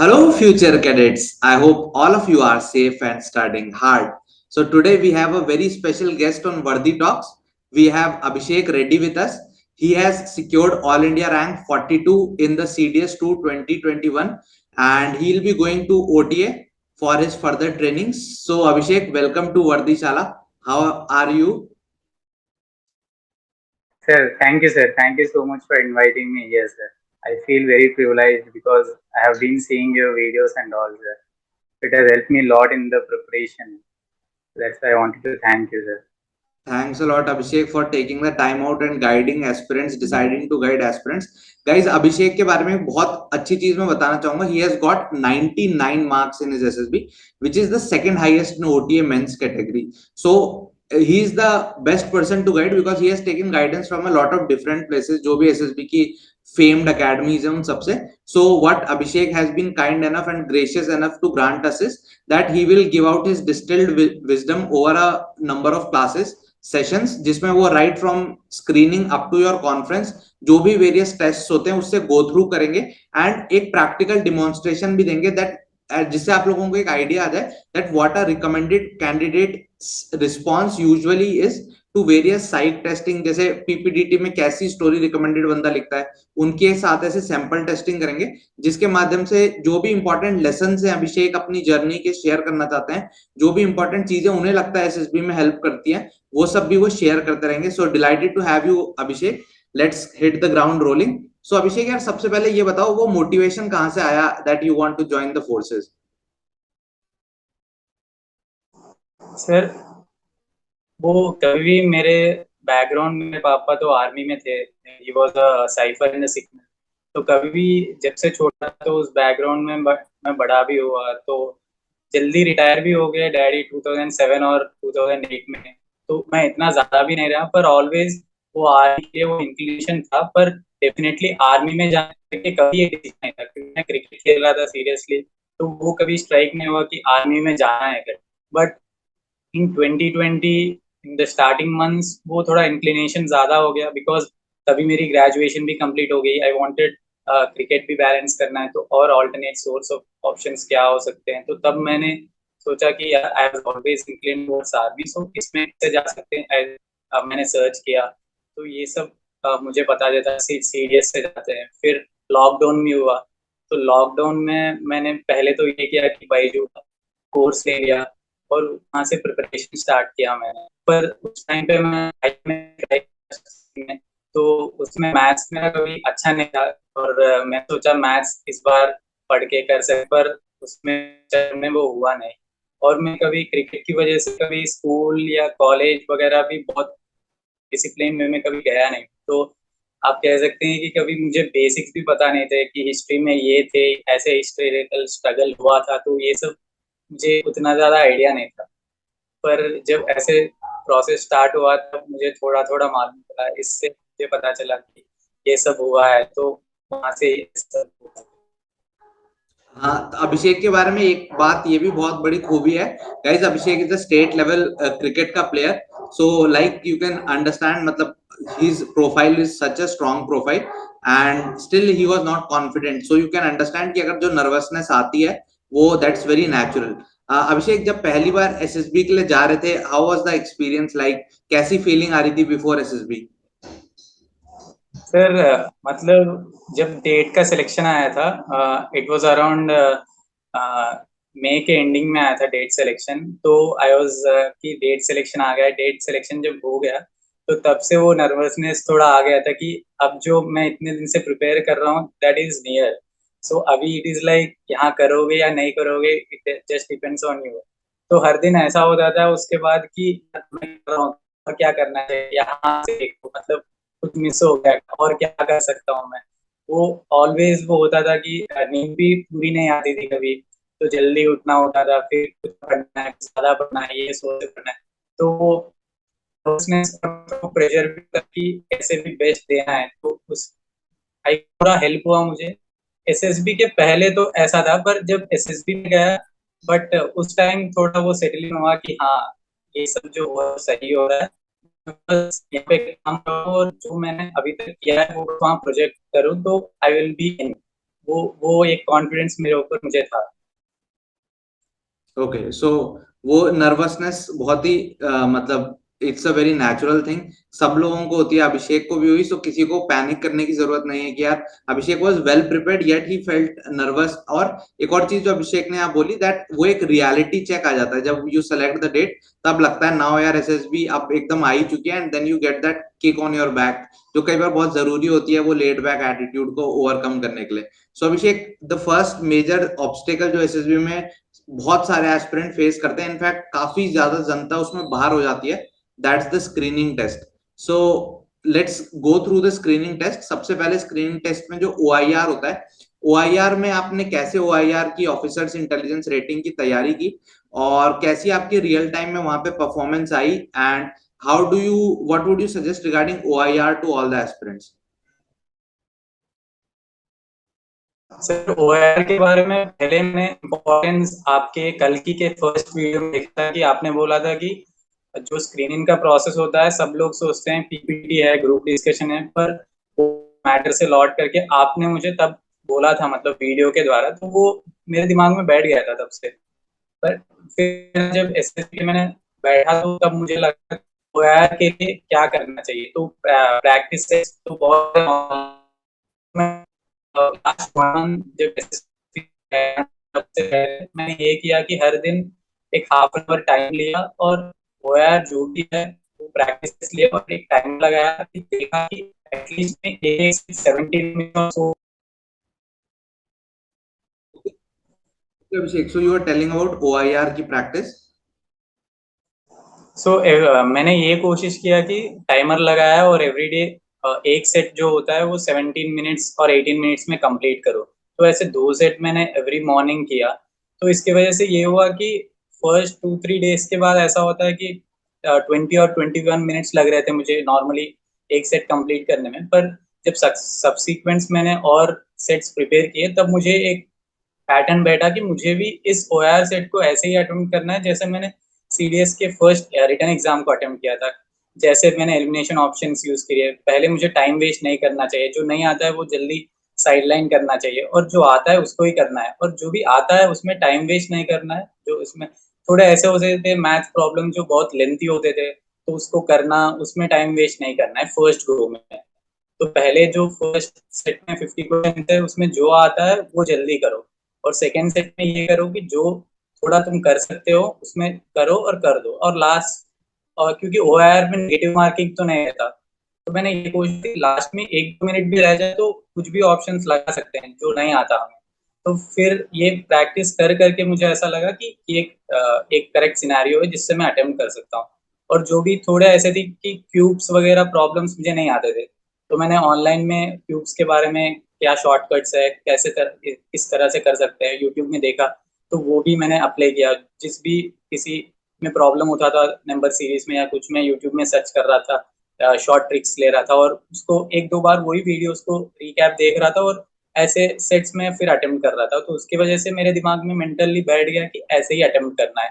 Hello, future cadets. I hope all of you are safe and studying hard. So, today we have a very special guest on Vardi Talks. We have Abhishek Reddy with us. He has secured All India rank 42 in the CDS 2 2021 and he'll be going to OTA for his further trainings. So, Abhishek, welcome to Vardi Shala. How are you? Sir, thank you, sir. Thank you so much for inviting me here, sir. I feel very privileged because I have been seeing your videos and all, sir. It has helped me a lot in the preparation. That's why I wanted to thank you, sir. Thanks a lot, Abhishek, for taking the time out and guiding aspirants, deciding to guide aspirants. Guys, Abhishek के बारे में बहुत अच्छी चीज मैं बताना चाहूंगा. He has got 99 marks in his SSB, which is the second highest in OTA men's category. So he is the best person to guide because he has taken guidance from a lot of different places. जो भी SSB की famed academies हैं उन सबसे. So what Abhishek has been kind enough and gracious enough to grant us is that he will give out his distilled wisdom over a number of classes sessions जिसमें वो right from screening up to your conference जो भी various test होते हैं उससे go through करेंगे and एक practical demonstration भी देंगे दैट जिससे आप लोगों को एक आइडिया आ जाए that what are recommended candidate response usually is to various site testing. जैसे पीपीडीटी में कैसी स्टोरी रिकमेंडेड बंदा लिखता है उनके साथ ऐसे सैंपल टेस्टिंग करेंगे जिसके माध्यम से जो भी इंपॉर्टेंट लेसन है अभिषेक अपनी जर्नी के शेयर करना चाहते हैं जो भी इंपॉर्टेंट चीजें उन्हें लगता है एसएसबी में हेल्प करती है वो सब भी वो शेयर करते रहेंगे. So delighted to have you Abhishek. Let's hit the ground rolling. So Abhishek यार सबसे पहले ये बताओ वो मोटिवेशन कहाँ से आया that you want to join the forces. Sir, वो कभी भी मेरे बैकग्राउंड में पापा तो आर्मी में थे. He was a cipher in the signal. तो कभी भी जब से छोटा तो उस बैकग्राउंड में मैं बड़ा भी हुआ. तो जल्दी रिटायर भी हो गए डैडी 2007 और 2008 में. तो मैं इतना ज्यादा भी नहीं रहा पर ऑलवेज वो आर्मी के वो इंक्लिनेशन था. पर डेफिनेटली आर्मी में जाने के कभी एक डिसीजन नहीं था क्योंकि मैं क्रिकेट खेल रहा था सीरियसली. तो वो कभी स्ट्राइक नहीं हुआ कि आर्मी में जाना है कर. But in 2020 in the starting months वो थोड़ा इंक्लिनेशन ज्यादा हो गया बिकॉज तभी मेरी ग्रेजुएशन भी कंप्लीट हो गई. आई वांटेड क्रिकेट भी बैलेंस करना है तो और ऑल्टरनेट सोर्स ऑफ ऑप्शंस क्या हो सकते हैं. तो तब मैंने सोचा कि I have always inclined towards army so इसमें से जा सकते हैं. मैंने सर्च किया तो ये सब मुझे बता देता सीरियस से जाते हैं. फिर लॉकडाउन में हुआ तो लॉकडाउन में मैंने पहले तो ये किया कि बाईजू कोर्स ले लिया और वहाँ से प्रिपरेशन स्टार्ट किया मैंने. पर उस टाइम पे मैं तो उसमें मैथ्स मेरा कभी अच्छा नहीं था और मैं सोचा मैथ्स इस बार पढ़ के कर सकते पर उसमें वो हुआ नहीं. और मैं कभी क्रिकेट की वजह से कभी स्कूल या कॉलेज वगैरह भी बहुत डिसिप्लिन में कभी गया नहीं. तो आप कह सकते हैं कि कभी मुझे बेसिक्स भी पता नहीं थे कि हिस्ट्री में ये थे ऐसे हिस्टोरिकल स्ट्रगल हुआ था. तो ये सब मुझे उतना ज़्यादा आइडिया नहीं था. पर जब ऐसे प्रोसेस स्टार्ट हुआ तब मुझे थोड़ा थोड़ा मालूम चला. इससे मुझे पता चला कि ये सब हुआ है तो वहाँ से ये सब हुआ. हाँ तो अभिषेक के बारे में एक बात ये भी बहुत बड़ी खूबी है guys. Abhishek is a state level cricket का player. So like you can understand मतलब his profile is such a strong profile and still he was not confident. So you can understand कि अगर जो nervousness आती है वो that's very natural. अभिषेक जब पहली बार एसएसबी के लिए जा रहे थे how was the experience like? कैसी फीलिंग आ रही थी before एसएसबी? सर मतलब जब डेट का सिलेक्शन आया था इट वाज अराउंड मई के एंडिंग में आया था डेट सिलेक्शन. तो आई वाज कि डेट सिलेक्शन आ गया. डेट सिलेक्शन जब हो गया तो तब से वो नर्वसनेस थोड़ा आ गया था कि अब जो मैं इतने दिन से प्रिपेयर कर रहा हूँ दैट इज नियर. सो अभी इट इज लाइक यहाँ करोगे या नहीं करोगे it just depends on you. तो हर दिन ऐसा होता था उसके बाद कि मैं कर रहा हूँ और क्या करना है यहाँ से देखो मतलब कुछ मिस हो गया और क्या कर सकता हूँ मैं. वो ऑलवेज वो होता था कि नींद भी पूरी नहीं आती थी कभी. तो जल्दी उठना होता था फिर कुछ पढ़ना है ज्यादा पढ़ना है ये सोच पढ़ना है. तो वो उसने प्रेशर भी था कि कैसे भी बेस्ट देना है. तो उस भाई थोड़ा हेल्प हुआ मुझे. एसएसबी के पहले तो ऐसा था पर जब एसएसबी में गया बट उस टाइम थोड़ा वो सेटलिंग हुआ कि हाँ ये सब जो हुआ सही हो रहा है. बस यहाँ पे काम करो और जो मैंने अभी तक किया है वो वहाँ प्रोजेक्ट करूँ तो आई विल बी इन. वो एक कॉन्फिडेंस मेरे ऊपर मुझे था। ओके, सो वो नर्वसनेस बहुत ही मतलब it's a very natural thing, सब लोगों को होती है, अभिषेक को भी हुई, सो किसी को पैनिक करने की जरूरत नहीं है कि यार Abhishek was well prepared yet he felt nervous. और एक और चीज जो अभिषेक ने आप बोली, दैट वो एक रियलिटी चेक आ जाता है जब यू सेलेक्ट द डेट, तब लगता है नाउ यार एसएसबी अब एकदम आ ही चुकी है, and then you get that kick on your back, जो कई बार बहुत जरूरी होती है वो लेट बैक एटीट्यूड को ओवरकम करने के लिए। So Abhishek, the first major obstacle जो एसएसबी में बहुत सारे एस्पिरेंट फेस करते हैं, इनफैक्ट काफी ज्यादा जनता उसमें बाहर हो जाती है, that's the screening test. So let's go through the screening test. सबसे पहले स्क्रीनिंग टेस्ट में जो ओआईआर होता है, ओआईआर में आपने कैसे ओआईआर की ऑफिसर्स इंटेलिजेंस रेटिंग की तैयारी की, और कैसी आपकी रियल टाइम में वहां पे परफॉर्मेंस आई, and how do you what would you suggest regarding OIR to all the aspirants? Sir OIR के बारे में पहले मैंने इम्पोर्टेंस आपके कल की के फर्स्ट वीडियो में देखा था कि आपने बोला था कि जो स्क्रीनिंग का प्रोसेस होता है सब लोग सोचते हैं पीपीटी है, ग्रुप डिस्कशन है, पर वो मैटर से लौट करके आपने मुझे तब बोला था, मतलब वीडियो के द्वारा, तो वो मेरे दिमाग में बैठ गया था तब से। पर फिर जब एसएसबी में मैंने बैठा तो तब मुझे लगा ओआरआर के लिए क्या करना चाहिए, तो प्रैक्टिस तो बहुत लास्ट वन जब सबसे पहले मैंने ये किया कि हर दिन एक हाफ एन आवर टाइम लिया और वो यार जो भी है वो प्रैक्टिस लिया और एक टाइम लगाया कि देखा कि एटलीस्ट में एक 17 minute Abhishek, so you are telling about OIR की प्रैक्टिस। मैंने ये कोशिश किया कि टाइमर लगाया और एवरीडे एक सेट जो होता है वो 17 मिनट्स और 18 मिनट्स में कंप्लीट करो। तो ऐसे 2 सेट मैंने एवरी मॉर्निंग किया। तो इसके वजह से ये हुआ कि फर्स्ट 2-3 डेज के बाद ऐसा होता है कि 20 और 21 मिनट्स लग रहे थे मुझे नॉर्मली एक सेट कंप्लीट करने में, पर जब सब्सीक्वेंट्स मैंने और सेट्स प्रिपेयर किए तब मुझे एक पैटर्न बैठा कि मुझे भी इस ओआर सेट को ऐसे ही अटेम्प्ट करना है जैसे मैंने सीडीएस के फर्स्ट रिटन एग्जाम को अटेम्प्ट किया था। जैसे मैंने एलिमिनेशन ऑप्शंस यूज किए, पहले मुझे टाइम वेस्ट नहीं करना चाहिए, जो नहीं आता है वो जल्दी साइडलाइन करना चाहिए और जो आता है उसको ही करना है, और जो भी आता है उसमें टाइम वेस्ट नहीं करना है। जो इसमें थोड़े ऐसे होते थे मैथ प्रॉब्लम जो बहुत लेंथी होते थे, तो उसको करना, उसमें टाइम वेस्ट नहीं करना है फर्स्ट गो में। तो पहले जो फर्स्ट सेट में 50 क्वेश्चन है उसमें जो आता है वो जल्दी करो, और सेकेंड सेट में ये करो कि जो थोड़ा तुम कर सकते हो उसमें करो और कर दो, और लास्ट, और क्योंकि ओआईआर में नेगेटिव मार्किंग तो नहीं रहता, तो मैंने ये कोशिश की लास्ट में 1-2 मिनट भी रह जाए तो कुछ भी ऑप्शंस लगा सकते हैं जो नहीं आता हमें। तो फिर ये प्रैक्टिस कर करके मुझे ऐसा लगा कि एक करेक्ट सिनेरियो है जिससे मैं अटेम्प्ट कर सकता हूँ। और जो भी थोड़े ऐसे थे कि क्यूब्स वगैरह प्रॉब्लम्स मुझे नहीं आते थे, तो मैंने ऑनलाइन में क्यूब्स के बारे में क्या शॉर्टकट्स है, किस तरह से कर सकते हैं, यूट्यूब में देखा, तो वो भी मैंने अप्लाई किया। जिस भी किसी में प्रॉब्लम होता था नंबर सीरीज में या कुछ में, यूट्यूब में सर्च कर रहा था, शॉर्ट ट्रिक्स ले रहा था और उसको 1-2 बार वही वीडियोस को रिकैप देख रहा था और ऐसे सेट्स में फिर अटेम्प्ट कर रहा था। तो उसकी वजह से मेरे दिमाग में मेंटली बैठ गया कि ऐसे ही अटेम्प्ट करना है,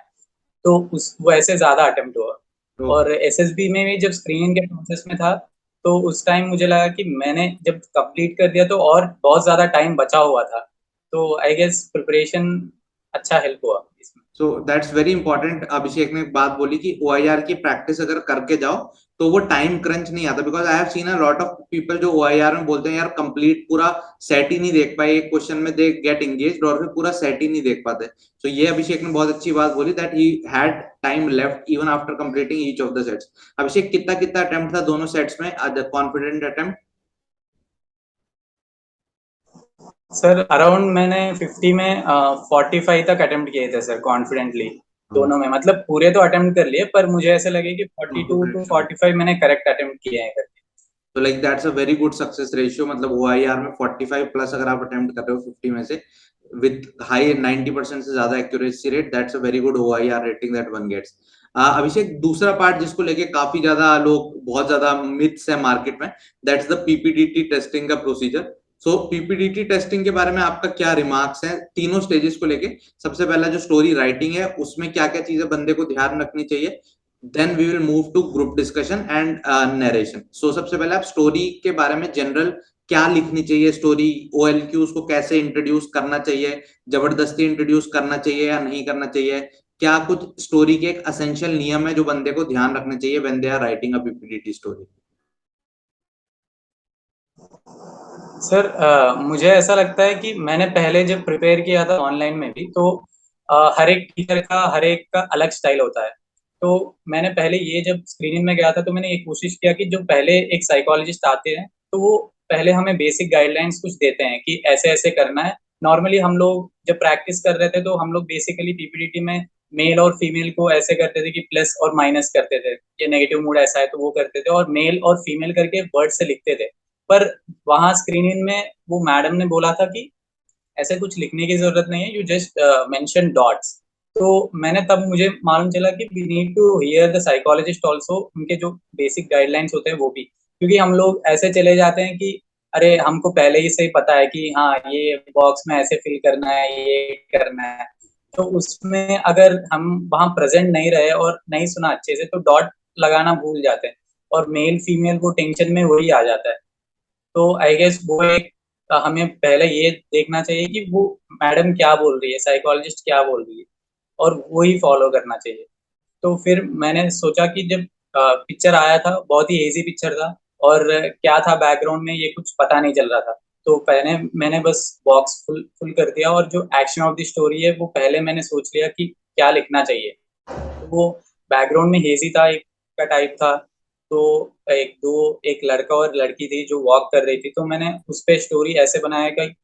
तो उस वो ऐसे ज्यादा अटेम्प्ट हुआ। और एसएसबी में भी जब स्क्रीनिंग के प्रोसेस में था तो उस टाइम मुझे लगा कि मैंने जब कंप्लीट कर दिया तो और बहुत ज्यादा टाइम बचा हुआ था, तो आई गेस प्रिपरेशन अच्छा हेल्प हुआ इसमें। So that's very important. Abhishek ने एक बात बोली कि ओआईआर की प्रैक्टिस अगर करके जाओ तो वो टाइम क्रंच नहीं आता, because I have seen a lot of people जो ओआईआर में बोलते हैं यार कंप्लीट पूरा सेट ही नहीं देख पाए, एक क्वेश्चन में दे गेट एंगेज्ड और फिर पूरा सेट ही नहीं देख पाते। सो ये अभिषेक ने बहुत अच्छी बात बोली, that he had time left even after completing each of the sets. Abhishek, कितना कितना अटेम्प्ट था दोनों सेट्स में, कॉन्फिडेंट अटेम्प्ट? सर अराउंड मैंने 50 में 45 तक अटेम्प्ट किए थे सर, कॉन्फिडेंटली दोनों में, मतलब पूरे तो अटेम्प्ट कर लिए पर मुझे ऐसे लगे कि 42 to 45 मैंने करेक्ट अटेम्प्ट किए हैं करके। तो like that's a very good success ratio, मतलब ओआईआर में 45 प्लस अगर आप अटेम्प्ट कर रहे हो 50 में से विद हाई 90% से ज्यादा accuracy rate, that's a very good OIR rating that one gets. Abhishek, दूसरा पार्ट जिसको लेके काफी ज्यादा लोग, बहुत ज्यादा मिथ्स है मार्केट में, दैट्स द पीपीडीटी टेस्टिंग का प्रोसीजर। सो पीपीडीटी टेस्टिंग के बारे में आपका क्या रिमार्क्स हैं तीनों स्टेजेस को लेके? सबसे पहला जो स्टोरी राइटिंग है उसमें क्या क्या चीजें बंदे को ध्यान रखनी चाहिए, then we will move to group discussion and narration. So सबसे पहले आप स्टोरी के बारे में जनरल क्या लिखनी चाहिए स्टोरी, OLQs को कैसे इंट्रोड्यूस करना चाहिए, जबरदस्ती इंट्रोड्यूस करना चाहिए या नहीं करना चाहिए, क्या कुछ स्टोरी के एक असेंशियल नियम है जो बंदे को ध्यान रखने चाहिए when they are writing a PPT story? Sir मुझे ऐसा लगता है कि मैंने पहले जब प्रिपेयर किया था ऑनलाइन में भी, तो हर एक टीचर का हर एक का अलग स्टाइल होता है। तो मैंने पहले ये जब स्क्रीनिंग में गया था तो मैंने ये कोशिश किया कि जो पहले एक साइकोलॉजिस्ट आते हैं तो वो पहले हमें बेसिक गाइडलाइंस कुछ देते हैं कि ऐसे ऐसे करना है। नॉर्मली हम लोग जब प्रैक्टिस कर रहे थे तो हम लोग बेसिकली पीपीटी में मेल और फीमेल को ऐसे करते थे कि प्लस और माइनस करते थे, ये नेगेटिव मूड ऐसा है तो वो करते थे, और मेल और फीमेल करके वर्ड से लिखते थे। पर वहां स्क्रीनिंग में वो मैडम ने बोला था कि ऐसे कुछ लिखने की जरूरत नहीं है, यू जस्ट मेंशन डॉट्स। तो मैंने तब मुझे मालूम चला कि we need to hear the psychologist also, उनके जो बेसिक गाइडलाइंस होते हैं वो भी, क्योंकि हम लोग ऐसे चले जाते हैं कि अरे हमको पहले ही से ही पता है कि हाँ ये बॉक्स में ऐसे फिल करना है, ये करना है। तो उसमें अगर हम वहां प्रेजेंट नहीं रहे और नहीं सुना अच्छे से तो डॉट लगाना भूल जाते हैं, और मेल फीमेल को टेंशन में वही आ जाता है। तो आई गेस वो एक हमें पहले ये देखना चाहिए कि वो मैडम क्या बोल रही है, साइकोलॉजिस्ट क्या बोल रही है, और वो ही फॉलो करना चाहिए। तो फिर मैंने सोचा कि जब पिक्चर आया था बहुत ही इजी पिक्चर था, और क्या था बैकग्राउंड में ये कुछ पता नहीं चल रहा था, तो पहले मैंने बस बॉक्स फुल फुल कर दिया, और जो एक्शन ऑफ द स्टोरी है वो पहले मैंने सोच लिया कि क्या लिखना चाहिए। तो वो बैकग्राउंड में हेजी था एक का टाइप था, तो एक लड़का और लड़की थी जो वॉक कर रही थी, तो मैंने उस पे स्टोरी ऐसे बनाया कि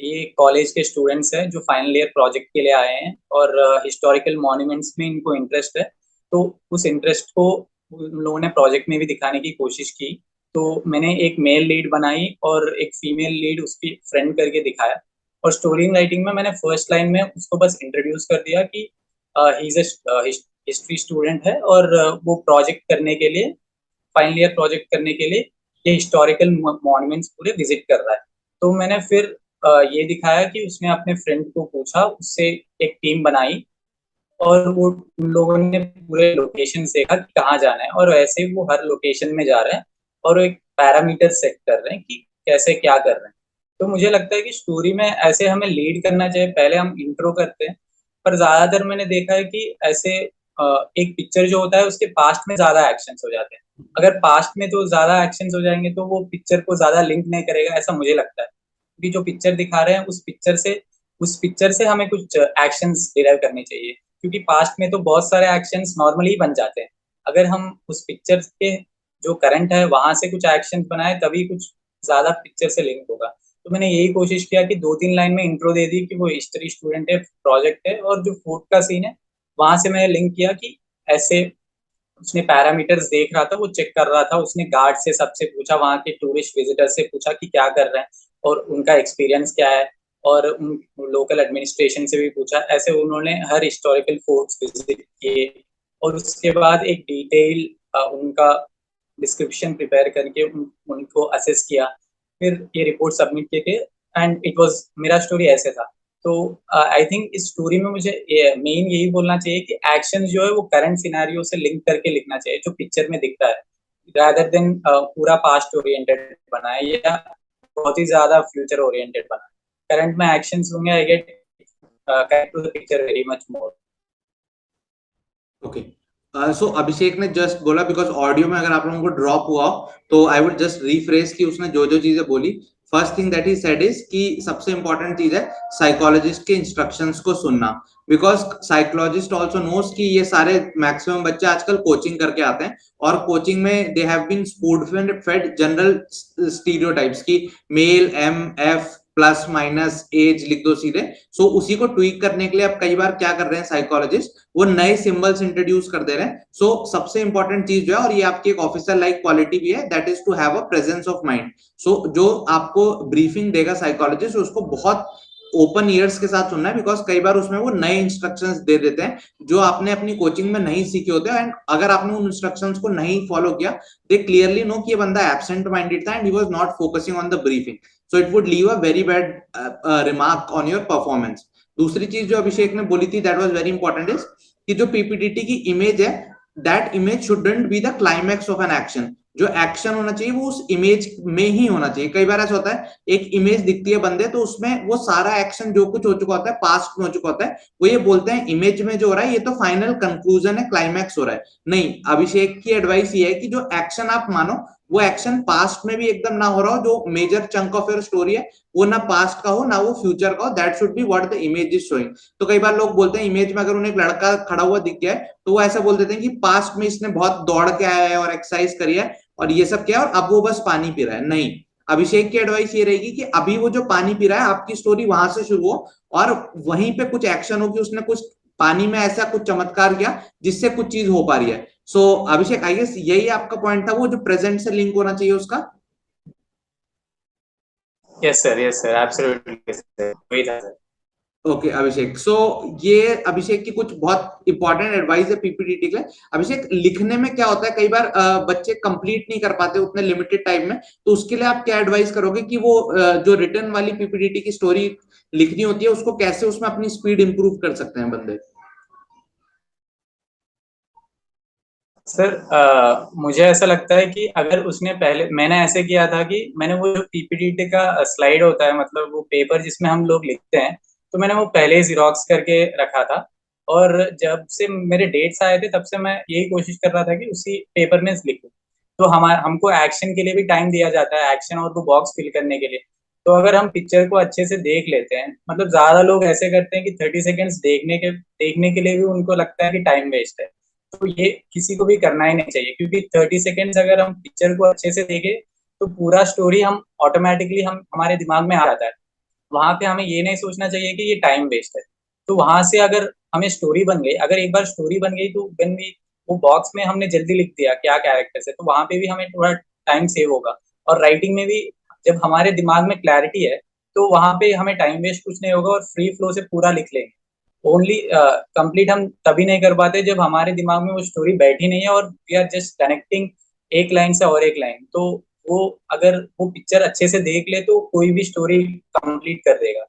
ये कॉलेज के स्टूडेंट्स हैं जो फाइनल ईयर प्रोजेक्ट के लिए आए हैं, और हिस्टोरिकल मॉन्यूमेंट्स में इनको इंटरेस्ट है। तो उस इंटरेस्ट को उन लोगों ने प्रोजेक्ट में भी दिखाने की कोशिश की। तो मैंने एक मेल लीड बनाई और एक फीमेल लीड उसकी फ्रेंड करके दिखाया, और स्टोरी राइटिंग में मैंने फर्स्ट लाइन में उसको बस इंट्रोड्यूस कर दिया कि ही इज हिस्ट्री स्टूडेंट है, और वो प्रोजेक्ट करने के लिए, फाइनल ईयर प्रोजेक्ट करने के लिए ये हिस्टोरिकल मॉन्यूमेंट्स पूरे विजिट कर रहा है। तो मैंने फिर ये दिखाया कि उसने अपने फ्रेंड को पूछा, उससे एक टीम बनाई, और वो उन लोगों ने पूरे लोकेशन देखा कि कहाँ जाना है, और वैसे ही वो हर लोकेशन में जा रहे हैं और एक पैरामीटर सेट कर रहे हैं कि कैसे क्या कर रहे हैं। तो मुझे लगता है कि स्टोरी में ऐसे हमें लीड करना चाहिए, पहले हम इंट्रो करते हैं, पर ज्यादातर मैंने देखा है कि ऐसे एक पिक्चर जो होता है उसके पास्ट में ज्यादा एक्शंस हो जाते हैं। अगर पास्ट में तो ज्यादा एक्शंस हो जाएंगे तो वो पिक्चर को ज्यादा लिंक नहीं करेगा, ऐसा मुझे लगता है, क्योंकि जो पिक्चर दिखा रहे हैं उस पिक्चर से हमें कुछ एक्शंस डिराइव करने चाहिए, क्योंकि पास्ट में तो बहुत सारे एक्शंस नॉर्मली बन जाते हैं। अगर हम उस पिक्चर के जो करंट है वहां से कुछ एक्शंस बनाए तभी कुछ ज्यादा पिक्चर से लिंक होगा। तो मैंने यही कोशिश किया कि 2-3 लाइन में इंट्रो दे दी कि वो हिस्ट्री स्टूडेंट है, प्रोजेक्ट है, और जो फोर्ट का सीन है वहां से मैंने लिंक किया कि ऐसे उसने पैरामीटर्स देख रहा था, वो चेक कर रहा था, उसने गार्ड से सबसे पूछा, वहां के टूरिस्ट विजिटर से पूछा कि क्या कर रहे हैं और उनका एक्सपीरियंस क्या है, और उन लोकल एडमिनिस्ट्रेशन से भी पूछा। ऐसे उन्होंने हर हिस्टोरिकल फोर्ट्स विजिट किए, और उसके बाद एक डिटेल उनका डिस्क्रिप्शन प्रिपेयर करके उनको असेस किया, फिर ये रिपोर्ट सबमिट किए थे, एंड इट वाज मेरा स्टोरी ऐसे था। तो आई थिंक इस स्टोरी में मुझे मेन यही बोलना चाहिए कि एक्शन जो है वो करंट सिनेरियो से लिंक करके लिखना चाहिए जो पिक्चर में दिखता है, रादर देन पूरा पास्ट ओरिएंटेड बनाए या बहुत ही ज्यादा फ्यूचर ओरिएंटेड बनाए। करंट में एक्शंस होंगे, I get connect to the picture very much more. Okay, so Abhishek ने जस्ट बोला, बिकॉज ऑडियो में अगर आप लोगों को ड्रॉप हुआ तो आई वुड जस्ट रीफ्रेस कि उसने जो जो चीजें बोली। First thing that he said is कि सबसे इंपॉर्टेंट चीज है साइकोलॉजिस्ट के इंस्ट्रक्शंस को सुनना, बिकॉज साइकोलॉजिस्ट ऑल्सो नोस कि ये सारे मैक्सिमम बच्चे आजकल कोचिंग करके आते हैं, और कोचिंग में they have been spoon fed general stereotypes की मेल MF प्लस माइनस एज लिख दो सीधे। सो उसी को ट्वीक करने के लिए अब कई बार क्या कर रहे हैं साइकोलॉजिस्ट, वो नए सिंबल्स इंट्रोड्यूस कर दे रहे हैं। सो सबसे इंपॉर्टेंट चीज जो है, और ये आपकी एक ऑफिसर लाइक क्वालिटी भी है, that is to have a presence of mind. So जो आपको ब्रीफिंग देगा साइकोलॉजिस्ट उसको बहुत ओपन ईयर्स के साथ सुनना है, बिकॉज कई बार उसमें वो नए इंस्ट्रक्शंस दे देते हैं जो आपने अपनी कोचिंग में नहीं सीखे होते, एंड अगर आपने उन इंस्ट्रक्शंस को नहीं फॉलो किया, दे क्लियरली नो कि ये बंदा एब्सेंट माइंडेड था and he was not focusing on the briefing, so it would leave a very bad remark on your performance. दूसरी चीज जो अभिषेक ने बोली थी that was very important is कि जो पीपीटीटी की इमेज है, that image shouldn't be the climax of an action. जो एक्शन होना चाहिए वो उस इमेज में ही होना चाहिए। कई बार ऐसा होता है एक इमेज दिखती है बंदे, तो उसमें वो सारा एक्शन जो कुछ हो चुका होता है, पास्ट में हो चुका होता है, वो ये बोलते हैं इमेज में जो हो रहा है ये तो फाइनल कंक्लूजन है, क्लाइमैक्स हो रहा है। नहीं, अभिषेक की एडवाइस ये है कि जो एक्शन आप मानो वो एक्शन पास्ट में भी एकदम ना हो रहा हो, जो major chunk of your story है वो ना पास्ट का हो ना वो फ्यूचर का हो, that should be what the image is showing. तो कई बार लोग बोलते हैं इमेज में अगर उन्हें एक लड़का खड़ा हुआ दिख गया है तो वो ऐसा बोल देते हैं कि पास्ट में इसने बहुत दौड़ के आया है और एक्सरसाइज करी है और ये सब किया और अब वो बस पानी पी रहा है। नहीं, अभिषेक की एडवाइस ये रहेगी कि अभी वो जो पानी पी रहा है आपकी स्टोरी वहां से शुरू हो और वहीं पे कुछ एक्शन हो कि उसने कुछ पानी में ऐसा कुछ चमत्कार किया जिससे कुछ चीज हो पा रही है। सो अभिषेक, आई गेस यही आपका पॉइंट था, वो जो प्रेजेंट से लिंक होना चाहिए उसका। यस सर, एब्सोल्युटली सर, वही था सर। ओके अभिषेक, सो ये अभिषेक की कुछ बहुत इंपॉर्टेंट एडवाइस है पीपीटीटी के लिए। अभिषेक, लिखने में क्या होता है कई बार बच्चे कंप्लीट नहीं कर पाते उतने लिमिटेड टाइम में, तो उसके लिए आप क्या एडवाइस करोगे कि वो जो रिटर्न वाली पीपीटीटी की स्टोरी लिखनी होती है उसको कैसे उसमें अपनी स्पीड इंप्रूव कर सकते हैं बंदे? सर मुझे ऐसा लगता है कि अगर उसने पहले, मैंने ऐसे किया था कि मैंने वो जो पीपीटी का स्लाइड होता है, मतलब वो पेपर जिसमें हम लोग लिखते हैं, तो मैंने वो पहले ही जीरोक्स करके रखा था। और जब से मेरे डेट्स आए थे तब से मैं यही कोशिश कर रहा था कि उसी पेपर में लिखूं। तो हमको एक्शन के लिए भी टाइम दिया जाता है, एक्शन और वो बॉक्स फिल करने के लिए। तो अगर हम पिक्चर को अच्छे से देख लेते हैं, मतलब ज्यादा लोग ऐसे करते हैं कि 30 सेकेंड्स देखने के लिए भी उनको लगता है कि टाइम वेस्ट है। तो ये किसी को भी करना ही नहीं चाहिए, क्योंकि 30 सेकेंड्स अगर हम पिक्चर को अच्छे से देखें तो पूरा स्टोरी हम ऑटोमेटिकली हम हमारे दिमाग में आ जाता है। वहां पे हमें ये नहीं सोचना चाहिए कि ये टाइम वेस्ट है। तो वहां से अगर हमें स्टोरी बन गई, अगर एक बार स्टोरी बन गई तो व्हेन वी वो बॉक्स में हमने जल्दी लिख दिया क्या कैरेक्टर्स है, तो वहां पे भी हमें थोड़ा टाइम सेव होगा। और राइटिंग में भी जब हमारे दिमाग में क्लैरिटी है तो वहां पे हमें टाइम वेस्ट कुछ नहीं होगा और फ्री फ्लो से पूरा लिख लेंगे। ओनली कंप्लीट हम तभी नहीं कर पाते जब हमारे दिमाग में वो स्टोरी बैठी नहीं है और वी आर जस्ट कनेक्टिंग एक लाइन से और एक लाइन। तो वो अगर वो पिक्चर अच्छे से देख ले तो कोई भी स्टोरी कंप्लीट कर देगा।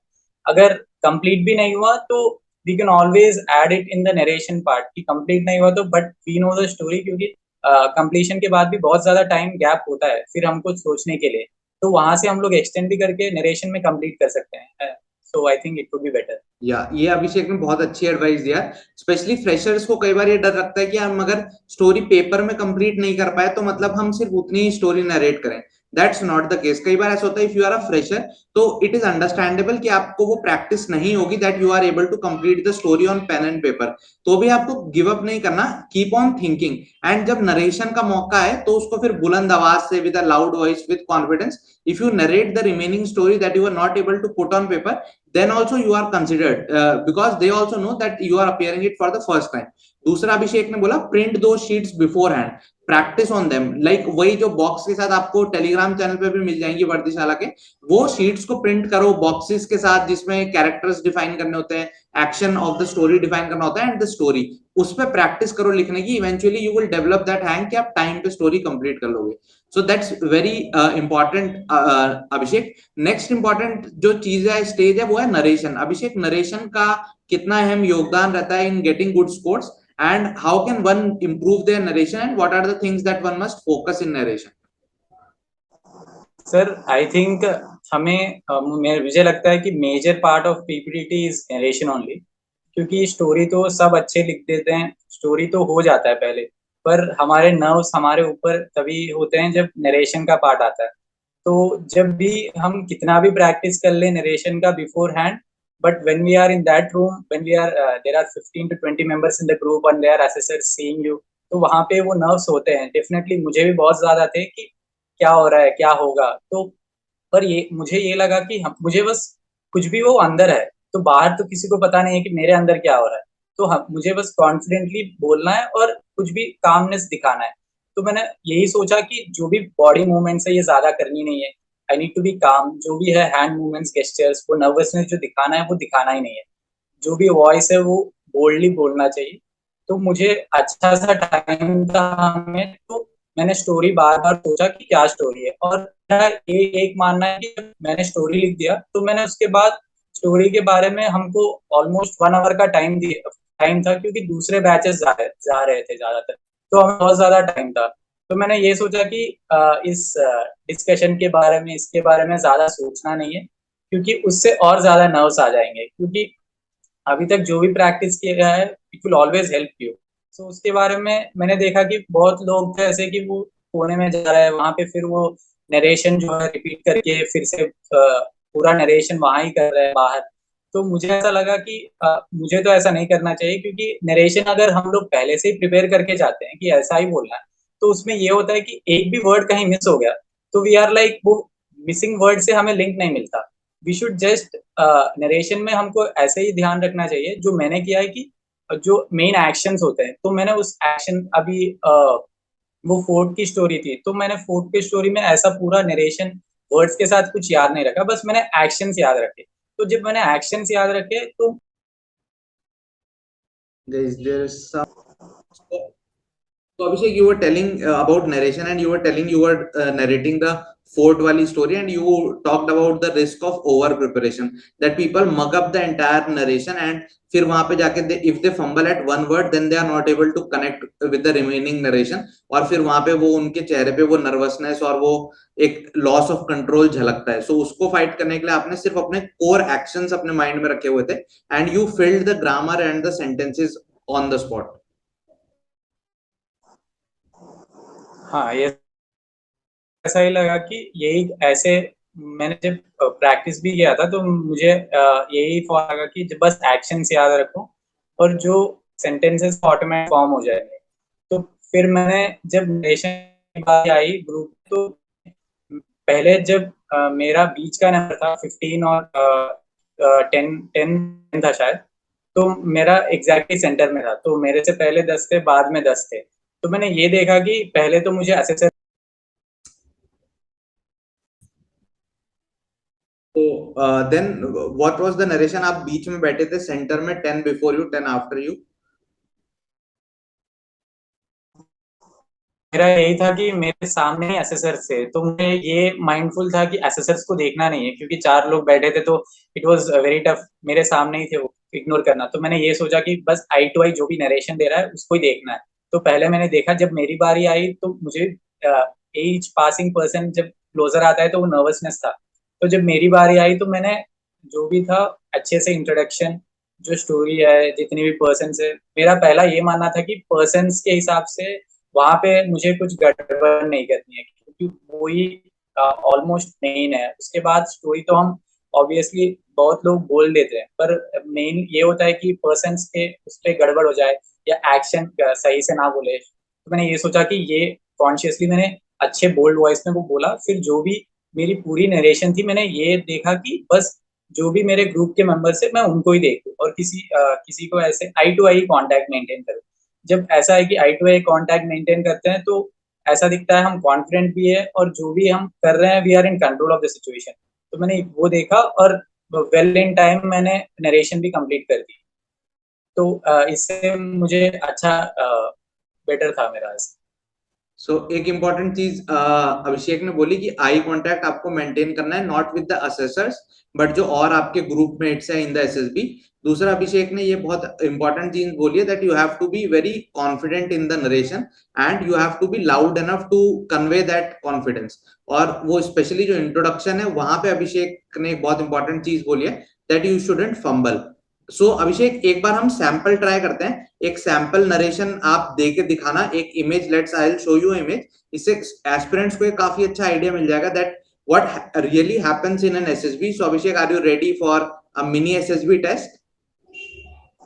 अगर कंप्लीट भी नहीं हुआ तो we can always add it in the narration part, कि कंप्लीट नहीं हुआ तो but we know the story, क्योंकि कंप्लीशन के बाद भी बहुत ज्यादा टाइम गैप होता है फिर हमको सोचने के लिए। तो वहां से हम लोग एक्सटेंड भी करके नरेशन में कंप्लीट कर सकते हैं। So I think it would be better. या ये अभिषेक ने बहुत अच्छी एडवाइस दिया। स्पेशली फ्रेशर्स को कई बार ये डर लगता है कि हम अगर स्टोरी पेपर में कंप्लीट नहीं कर पाए तो मतलब हम सिर्फ उतनी ही स्टोरी नरेट करें। That's not the case. कई बार ऐसा होता है if you are a fresher तो इट इज अंडरस्टैंडेबल कि आपको वो प्रैक्टिस नहीं होगी that you are able to complete the story on pen and paper. तो भी आपको गिव अप नहीं करना, कीप ऑन थिंकिंग। एंड जब नरेशन का मौका है तो उसको फिर बुलंद आवाज से with a loud voice with confidence, if you narrate the remaining story that you are not able to put on paper, then also you are considered because they also know that you are appearing it for the first time. दूसरा अभिषेक ने बोला print दो sheets before hand, practice on them. Like वही जो box के साथ आपको Telegram channel पे भी मिल जाएंगी वर्दीशाला के, वो शीट्स को प्रिंट करो बॉक्सेस के साथ जिसमें कैरेक्टर्स डिफाइन करने होते हैं, action of the story define करना होता है एंड द स्टोरी, उस पर प्रैक्टिस करो लिखने की। Eventually you will develop that hang कि आप टाइम पे स्टोरी कंप्लीट कर लोगे। सो that's very important Abhishek. Next important जो चीज है स्टेज है वो है नरेशन। अभिषेक, नरेशन का कितना अहम योगदान रहता है in getting good scores and how can one improve their narration and what are the things that one must focus in narration? Sir I think हमें मुझे लगता है कि major part of PPT is narration only. क्योंकि story तो सब अच्छे लिख देते हैं, स्टोरी तो हो जाता है पहले, पर हमारे नर्व्स हमारे ऊपर तभी होते हैं जब नरेशन का पार्ट आता है। तो जब भी हम कितना भी प्रैक्टिस कर ले नरेशन का beforehand, but when we are in that room, when we are there are 15 to 20 members in the group and there assessors seeing you, तो वहां पे वो नर्व्स होते हैं। डेफिनेटली मुझे भी बहुत ज्यादा थे कि क्या हो रहा है क्या होगा। तो पर ये मुझे ये लगा कि मुझे बस कुछ भी वो अंदर है, तो बाहर तो किसी को पता नहीं है कि मेरे अंदर क्या हो रहा है। तो मुझे बस कॉन्फिडेंटली बोलना है और कुछ भी कामनेस दिखाना है। तो मैंने यही सोचा कि जो भी बॉडी मूवमेंट्स है ये ज्यादा करनी नहीं है। आई नीड टू बी काम, जो भी है हैंड मूवमेंट्स गेस्चर्स, वो नर्वसनेस जो दिखाना है वो दिखाना ही नहीं है। जो भी वॉइस है वो बोल्डली बोलना चाहिए। तो मुझे अच्छा सा टाइम था हमें, तो मैंने स्टोरी बार बार सोचा कि क्या स्टोरी है। और मेरा एक मानना है कि जब मैंने स्टोरी लिख दिया तो मैंने उसके बाद स्टोरी के बारे में हमको ऑलमोस्ट 1 आवर का टाइम था, क्योंकि दूसरे बैचेस जा रहे थे ज्यादातर, तो हमें बहुत ज्यादा टाइम था। तो मैंने ये सोचा कि इस डिस्कशन के बारे में, इसके बारे में ज्यादा सोचना नहीं है, क्योंकि उससे और ज्यादा नर्व्स आ जाएंगे, क्योंकि अभी तक जो भी प्रैक्टिस किया गया है it will always help you. So उसके बारे में मैंने देखा कि बहुत लोग थे ऐसे कि वो कोने में जा रहा है, वहां पे फिर वो नरेशन जो है रिपीट करके फिर से पूरा नरेशन वहां ही कर रहे हैं बाहर। तो मुझे ऐसा लगा कि मुझे तो ऐसा नहीं करना चाहिए, क्योंकि नरेशन अगर हम लोग पहले से ही प्रिपेयर करके जाते हैं कि ऐसा ही बोलना है, तो उसमें ये होता है कि एक भी वर्ड कहीं मिस हो गया तो वी आर लाइक, वो मिसिंग वर्ड से हमें लिंक नहीं मिलता। वी शुड जस्ट नरेशन में हमको ऐसे ही ध्यान रखना चाहिए, जो मैंने किया है कि जो मेन एक्शंस होते हैं, तो मैंने उस एक्शन अभी वो फोर्ट की स्टोरी थी, तो मैंने फोर्ट की स्टोरी में ऐसा पूरा नरेशन वर्ड्स के साथ कुछ याद नहीं रखा, बस मैंने एक्शंस याद रखे। तो जब मैंने एक्शंस याद रखे तो there's some. So Abhishek, you were telling about narration, and you were telling you were narrating the fort wali story, and you talked about the risk of over preparation, that people mug up the entire narration, and फिर वहां पे जाके if they fumble at one word, then they are not able to connect with the remaining narration, और फिर वहां पे वो उनके चेहरे पे वो nervousness और वो एक loss of control झलकता है। So उसको fight करने के लिए आपने सिर्फ अपने core actions अपने mind में रखे हुए थे, and you filled the grammar and the sentences on the spot. हाँ, ये ऐसा ही लगा कि यही ऐसे मैंने जब प्रैक्टिस भी किया था तो मुझे यही फॉलो लगा कि बस एक्शन से याद रखो और जो सेंटेंसेस ऑटोमेटिक फॉर्म हो जाएंगे। तो फिर मैंने जब नेशन की बात आई ग्रुप, तो पहले जब मेरा बीच का नंबर था 15 और 10 था शायद, तो मेरा एग्जैक्टली सेंटर में था, तो मेरे से पहले 10 थे, बाद में 10 थे। तो मैंने ये देखा कि पहले तो मुझे असेसर। तो then what was the narration? आप बीच में बैठे थे, सेंटर में, 10 बिफोर यू, 10 आफ्टर यू। मेरा यही था कि मेरे सामने ही एसेसर्स थे, तो मुझे ये माइंडफुल था कि एसेसर्स को देखना नहीं है, क्योंकि 4 लोग बैठे थे, तो इट वाज वेरी टफ, मेरे सामने ही थे वो, इग्नोर करना। तो मैंने ये सोचा कि बस आई टू आई जो भी नरेशन दे रहा है उसको ही देखना है। तो पहले मैंने देखा, जब मेरी बारी आई तो मुझे ईच पासिंग पर्सन जब क्लोजर आता है तो वो नर्वसनेस था। तो जब मेरी बारी आई तो मैंने जो भी था अच्छे से इंट्रोडक्शन, जो स्टोरी है, जितनी भी पर्सन है, मेरा पहला ये मानना था कि पर्सन्स के हिसाब से वहां पे मुझे कुछ गड़बड़ नहीं करनी है, क्योंकि वो ही ऑलमोस्ट मेन है। उसके बाद स्टोरी तो हम ऑब्वियसली बहुत लोग बोल देते हैं, पर मेन ये होता है कि पर्सन्स के उस पर गड़बड़ हो जाए या एक्शन सही से ना बोले। तो मैंने ये सोचा कि ये कॉन्शियसली मैंने अच्छे बोल्ड वॉइस में वो बोला। फिर जो भी मेरी पूरी नरेशन थी, मैंने ये देखा कि बस जो भी मेरे ग्रुप के मेंबर्स है मैं उनको ही देखूं और किसी को ऐसे आई टू आई कांटेक्ट मेंटेन करूं। जब ऐसा है कि आई टू आई कांटेक्ट मेंटेन करते हैं तो ऐसा दिखता है हम कॉन्फिडेंट भी है, और जो भी हम कर रहे हैं we are in control of the situation. तो मैंने वो देखा और वेल इन टाइम मैंने नरेशन भी कंप्लीट कर दी। तो इससे मुझे अच्छा बेटर था मेरा। सो एक इंपॉर्टेंट चीज अभिषेक ने बोली कि आई कांटेक्ट आपको मेंटेन करना है, not with the assessors but जो और आपके ग्रुप मेट्स है इन द एसएसबी। दूसरा अभिषेक ने ये बहुत इंपॉर्टेंट चीज बोली है, that you have to be very confident in the narration and you have to be loud enough to convey that confidence. और वो स्पेशली जो इंट्रोडक्शन है वहां पे अभिषेक ने एक बहुत इंपॉर्टेंट चीज बोली है, दैट यू शुडंट फंबल। सो अभिषेक, एक बार हम सैंपल ट्राई करते हैं, एक सैंपल नरेशन आप दे के दिखाना, एक image, let's I will show you image. इससे एस्पिरेंट्स को एक काफी अच्छा आइडिया मिल जाएगा that what really happens in an SSB. So Abhishek, are you ready for a mini SSB test?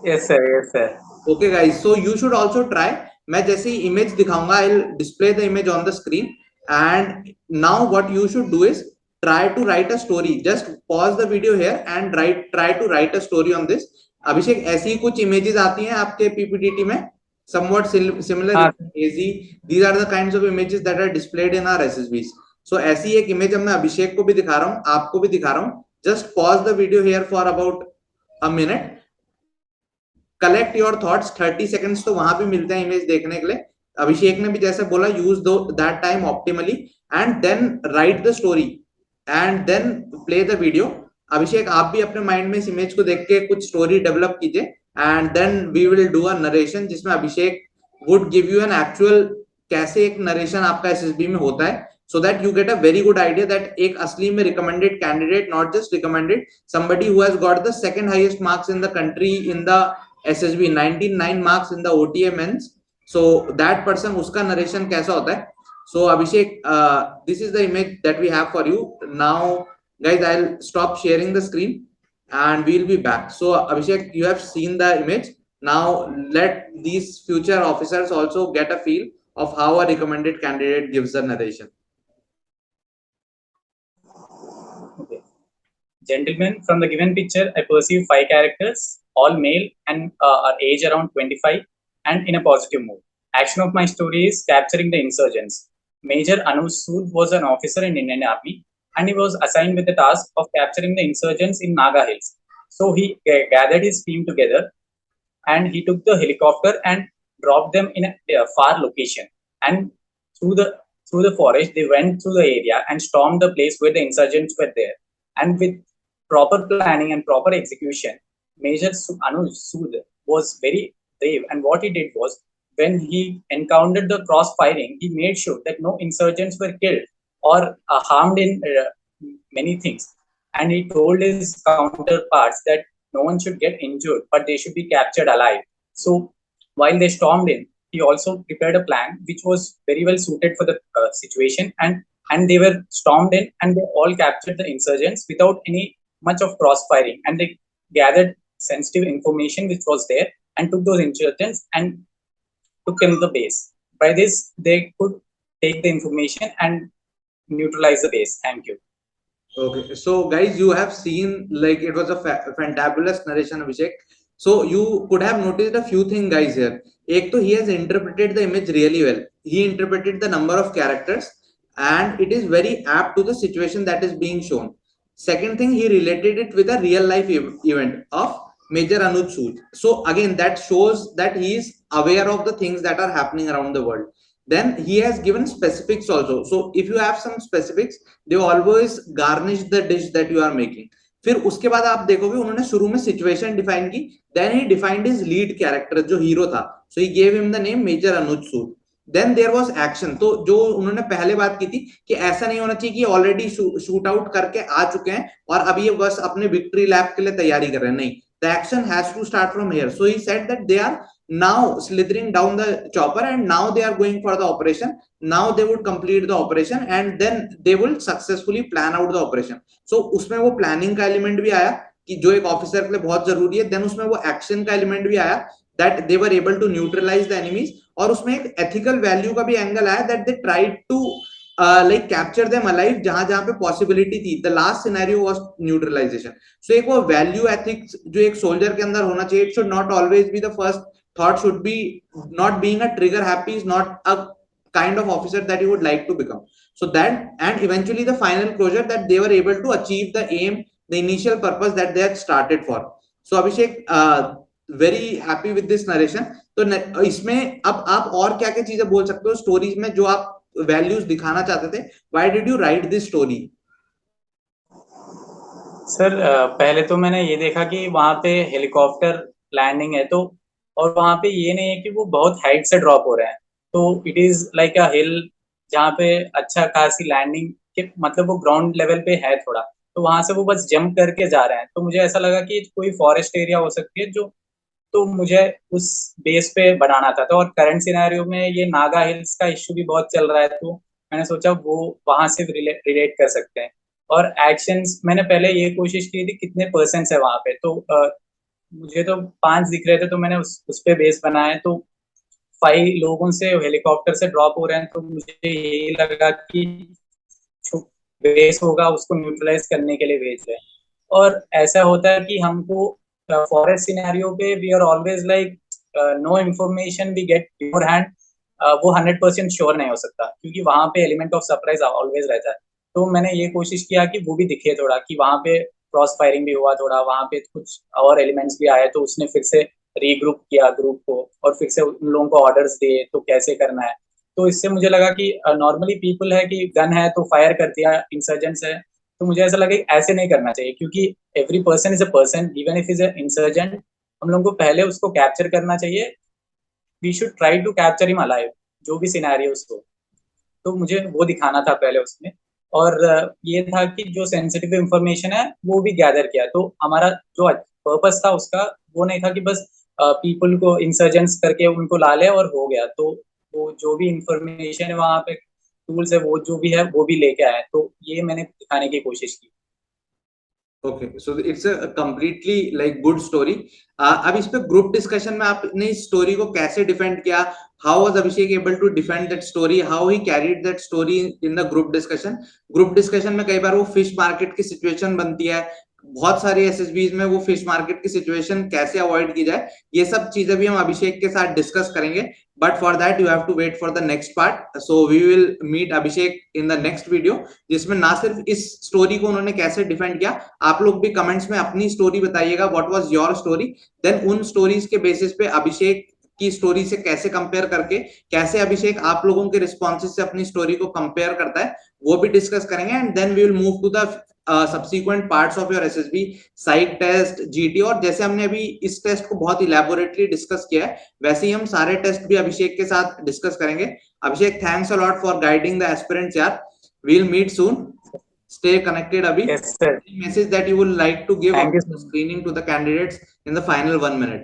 Yes sir, yes sir. Okay guys, so you should also try. मैं जैसे ही इमेज दिखाऊंगा, I will display the image on the screen, and now what you should do is try to write a story. Just pause the video here and try to write a story on this. अभिषेक, ऐसी ही कुछ images आती हैं आपके पीपीटीटी में, somewhat similar, हाँ easy. These are the kinds of images that are displayed in our SSBs. So ऐसी एक image मैं अभिषेक को भी दिखा रहा हूँ, आपको भी दिखा रहा हूँ। Just pause the video here for about a minute. Collect your thoughts. 30 seconds तो वहां भी मिलते हैं इमेज देखने के लिए। अभिषेक ने भी जैसे बोला, use that time optimally and then write the story and then play the video. अभिषेक, आप भी अपने माइंड में इस इमेज को देख के कुछ स्टोरी डेवलप कीजिए, and then we will do a narration जिसमें Abhishek would give you an actual कैसे एक नरेशन आपका एसएसबी में होता है, so that you get a very good idea that एक असली में recommended candidate, not just recommended, somebody who has got the second highest marks in the country in the SSB, 99 marks in the OTA men's, so that person, उसका narration कैसा होता है. So Abhishek, this is the image that we have for you now. Guys, I'll stop sharing the screen and we'll be back. So Abhishek, you have seen the image. Now let these future officers also get a feel of how a recommended candidate gives the narration. Okay. Gentlemen, from the given picture, I perceive 5 characters, all male and are age around 25 and in a positive mood. Action of my story is capturing the insurgents. Major Anuj Sood was an officer in Indian Army and he was assigned with the task of capturing the insurgents in Naga Hills. So he gathered his team together and he took the helicopter and dropped them in a far location. And through the forest, they went through the area and stormed the place where the insurgents were there. And with proper planning and proper execution, Major Anuj Sood was very brave. And what he did was, when he encountered the cross firing, he made sure that no insurgents were killed or harmed in many things. And he told his counterparts that no one should get injured, but they should be captured alive. So while they stormed in, he also prepared a plan which was very well suited for the situation, and they were stormed in and they all captured the insurgents without any much of cross firing, and they gathered sensitive information which was there and took those insurgents and took in the base. By this, they could take the information and neutralize the base. Thank you. Okay, so guys, you have seen like it was a fantabulous narration, Abhishek. So you could have noticed a few things, guys, here. Ek to he has interpreted the image really well. He interpreted the number of characters, and it is very apt to the situation that is being shown. Second thing, he related it with a real life event of Major Anuj Sood. So again, that shows that he is aware of the things that are happening around the world. Then he has given specifics also. So if you have some specifics, they always garnish the dish that you are making. फिर उसके बाद आप देखोगे उन्होंने शुरू में situation define की, then he defined his lead character जो हीरो था, so he gave him the name major Anuj Sood. Then there was action. तो जो उन्होंने पहले बात की थी कि ऐसा नहीं होना चाहिए कि ऑलरेडी शूट आउट करके आ चुके हैं और अब ये बस अपने विक्ट्री लैप के लिए तैयारी कर रहे हैं. नहीं, the action has to start from here. So he said that they are now slithering down the chopper and now they are going for the operation. Now they would complete the operation and then they will successfully plan out the operation. So उसमें वो planning का element भी आया कि जो एक officer के लिए बहुत जरूरी है. then उसमें वो एक्शन का एलिमेंट भी आया that they were able to neutralize the enemies. और उसमें एक ethical value का भी एंगल आया that they tried to like capture them alive जहां जहां पे possibility थी. the last scenario was neutralization. so एक वो value ethics जो एक soldier के अंदर होना चाहिए. it should not always be the first thought. should be not being a trigger happy is not a kind of officer that you would like to become. So that, and eventually the final closure that they were able to achieve the aim, the initial purpose that they had started for. So Abhishek, very happy with this narration. तो इसमें अब आप और क्या क्या चीजें बोल सकते हो स्टोरीज में जो आप वैल्यूज दिखाना चाहते थे. Why did you write this story? Sir पहले तो मैंने ये देखा कि वहां पे हेलीकॉप्टर लैंडिंग है, तो और वहां पे ये नहीं है कि वो बहुत हाइट से ड्रॉप हो रहे हैं, तो इट इज लाइक अ हिल जहाँ पे अच्छा खासी लैंडिंग के मतलब वो ग्राउंड लेवल पे है थोड़ा, तो वहां से वो बस जंप करके जा रहे हैं. तो मुझे ऐसा लगा कि कोई फॉरेस्ट एरिया हो सकती है जो, तो मुझे उस बेस पे बनाना था. तो और करंट सिनेरियो में ये नागा हिल्स का इश्यू भी बहुत चल रहा है, तो मैंने सोचा वो वहां से रिलेट कर सकते हैं. और एक्शंस मैंने पहले ये कोशिश की थी कितने परसेंट्स है वहां पे, तो मुझे तो 5 दिख रहे थे, तो मैंने उस पे बेस बनाया. तो 5 लोगों से हेलीकॉप्टर से ड्रॉप हो रहे हैं, तो मुझे यही लगा कि जो बेस होगा उसको न्यूट्रलाइज करने के लिए भेज रहे हैं. और ऐसा होता है कि हमको फॉरेस्ट सिनेरियो पे we are always like no information we get your hand, वो 100% श्योर नहीं हो सकता क्योंकि वहां पे एलिमेंट ऑफ सरप्राइज ऑलवेज रहता है. तो मैंने ये कोशिश किया कि वो भी दिखे थोड़ा, कि वहां पे क्रॉस फायरिंग भी हुआ थोड़ा, वहां पे कुछ और एलिमेंट्स भी आए, तो उसने फिर से रीग्रुप किया ग्रुप को और फिर से उन लोगों को ऑर्डर्स दिए तो कैसे करना है. तो इससे मुझे लगा कि नॉर्मली पीपल है कि गन है तो फायर कर दिया, इंसर्जेंट्स है, तो मुझे ऐसा लगा कि ऐसे नहीं करना चाहिए क्योंकि every person is a person, even if is a insurgent, हम लोगों को पहले उसको कैप्चर करना चाहिए. We should try to capture him alive. जो भी सिनेरियोस हो, तो मुझे वो दिखाना था पहले उसमें। और ये था कि जो सेंसिटिव इंफॉर्मेशन है वो भी गैदर किया। तो हमारा जो पर्पस था उसका वो नहीं था कि बस पीपल को इंसर्जेंस करके उनको ला ले और हो गया। तो वो जो भी इंफॉर्मेशन है वहाँ पे टूल्स है वो जो भी है वो भी लेके आए। तो ये मैंने दिखाने की कोशिश की। Okay, so it's a completely like good story. अब इस पे ग्रुप डिस्कशन में आपने इस स्टोरी को कैसे डिफेंड किया? How was Abhishek able to defend that story? How he carried that story in the group discussion? Group discussion में कई बार वो फिश मार्केट की सिचुएशन बनती है, बहुत सारी एसएसबीज में वो फिश मार्केट की सिचुएशन कैसे अवॉइड की जाए, ये सब चीजें भी हम अभिषेक के साथ डिस्कस करेंगे। But for that you have to wait for the next part. So we will meet Abhishek in the next video, जिसमें ना सिर्फ इस स्टोरी को उन्होंने कैसे डिफेंड किया, आप लोग भी कमेंट्स में अपनी स्टोरी बताइएगा, what was your story. Then उन स्टोरीज के बेसिस पे अभिषेक की स्टोरी से कैसे कंपेयर करके, कैसे अभिषेक आप लोगों के रिस्पॉन्सेज से अपनी स्टोरी को कंपेयर करता है, वो भी डिस्कस करेंगे। And then we will move to the subsequent parts of your SSB, psych test, GT. और जैसे हमने अभी इस टेस्ट को बहुत इलेबोरेटली डिस्कस किया है, वैसे ही हम सारे टेस्ट भी अभिषेक के साथ डिस्कस करेंगे। Abhishek, thanks a lot for guiding the aspirants यार। We will meet soon, stay connected abhi. Yes sir. Any message that you would like to give thank you about the screening to the candidates in the final 1 minute?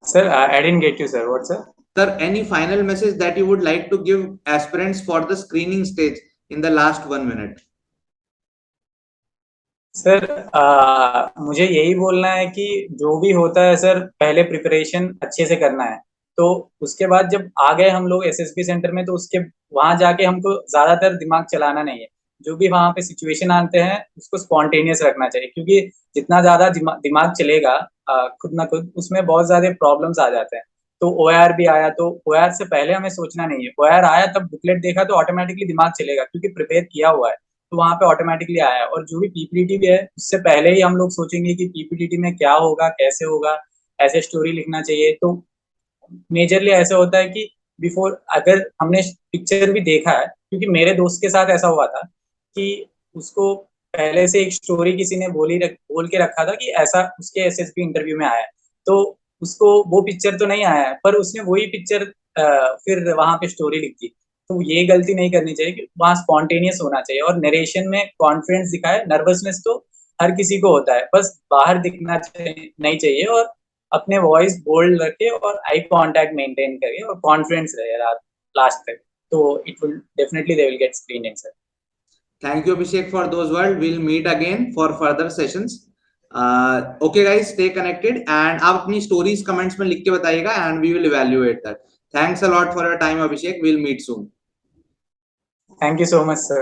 Sir. I didn't get you sir, what sir? Sir, any final message that you would like to give aspirants for the screening stage in the last 1 minute? Sir मुझे यही बोलना है कि जो भी होता है sir, पहले प्रिपरेशन अच्छे से करना है। तो उसके बाद जब आ गए हम लोग एसएसबी सेंटर में, तो उसके वहां जाके हमको ज्यादातर दिमाग चलाना नहीं है। जो भी वहां पे सिचुएशन आते हैं उसको स्पॉन्टेनियस रखना चाहिए, क्योंकि जितना ज्यादा दिमाग चलेगा खुद ना खुद, उसमें बहुत ज्यादा प्रॉब्लम्स आ जाते हैं। तो ओआर भी आया, तो ओआर से पहले हमें सोचना नहीं है। ओआर आया तब बुकलेट देखा तो ऑटोमेटिकली दिमाग चलेगा, क्योंकि प्रिपेयर किया हुआ है, तो वहां पे ऑटोमेटिकली आया। और जो भी पीपीटी भी है उससे पहले ही हम लोग सोचेंगे कि पीपीटी में क्या होगा, कैसे होगा, ऐसे स्टोरी लिखना चाहिए। तो मेजरली ऐसा होता है कि बिफोर, अगर हमने पिक्चर भी देखा है, क्योंकि मेरे दोस्त के साथ ऐसा हुआ था कि उसको पहले से एक स्टोरी किसी ने बोल के रखा था कि ऐसा उसके एसएसबी इंटरव्यू में आया है। तो उसको वो पिक्चर तो नहीं आया है, पर उसने वही पिक्चर फिर वहां पे स्टोरी लिख दी। तो ये गलती नहीं करनी चाहिए कि वहाँ स्पॉन्टेनियस होना चाहिए और नरेशन में कॉन्फिडेंस दिखाए। नर्वसनेस तो हर किसी को होता है, बस बाहर दिखना नहीं चाहिए। और अपने वॉइस बोल्ड रखे और आई कांटेक्ट मेंटेन करिए और कॉन्फिडेंस रहे लास्ट तक। तो it will definitely they will get screening sir. Thank you, Abhishek, for those words. We'll meet again for further sessions. Okay, guys, stay connected and आप अपनी stories comments में लिख के बताइएगा and we will evaluate that. Thanks a lot for your time, Abhishek. We'll meet soon. Thank you so much sir.